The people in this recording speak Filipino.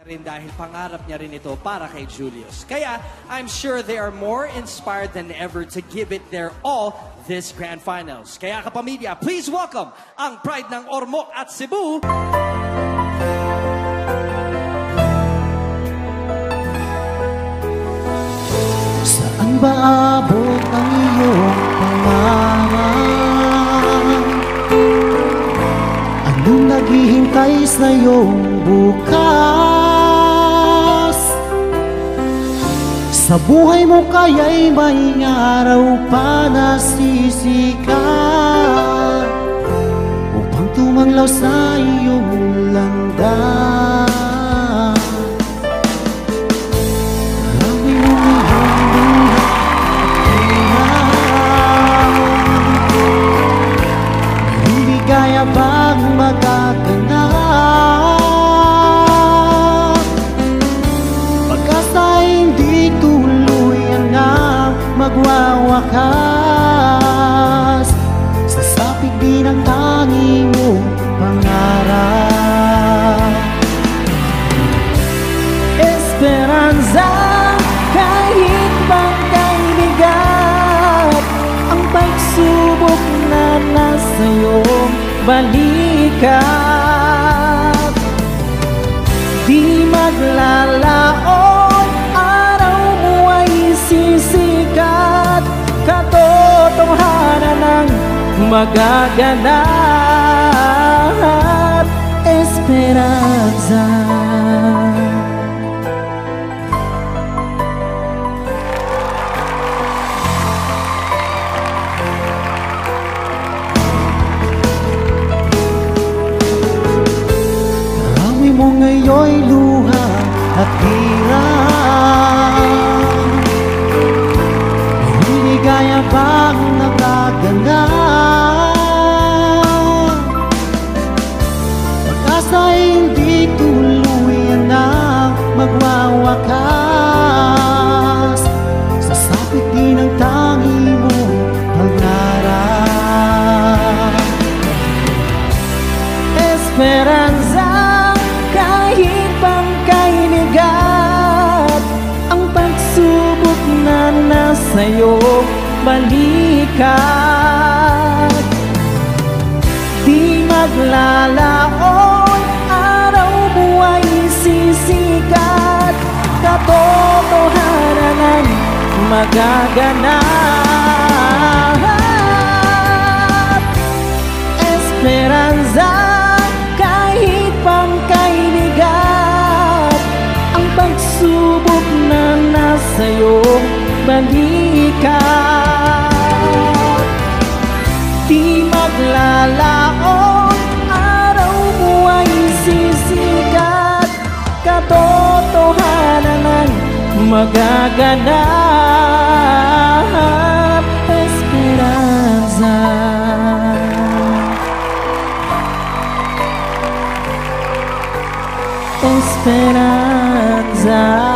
rin dahil pangarap niya rin ito para kay Julius. Kaya, I'm sure they are more inspired than ever to give it their all this Grand Finals. Kaya kapamilya, please welcome ang pride ng Ormoc at Cebu, Saan ba abot ang iyong pangarap? Anong naghihintay sa iyong bukas? Sa buhay mo kaya'y may araw pa na sisikat upang tumanglaw sa iyong landas. Kaya bang magaganap? Pag-asa hindi tuluyan na magwawakas sa sapig din ang tangi mong pangarap. Esperanza, kahit bangkay bigat, ang pagsubok na nasa iyong balikat. Di maglalaon, araw mo ay sisikat, katotohanan ng magaganap. Esperanza. Mo ngayon'y luha at hirap, hiligaya bang nagaganap? Pag-asa'y hindi tuluyan na magwawakas sa sapit din ang tangi mo pangarap. Esperanza, kahit bangkay bigat, ang pagsubok na nasa iyong balikat. Di maglalaon, araw mo ay sisikat, katotohanan ang magaganap. Esperanza, kahit bangkay bigat, ang pagsubok na nasa iyong balikat. Di maglalaon, araw mo ay sisikat, katotohanan ang magaganap. Esperanza. Esperanza.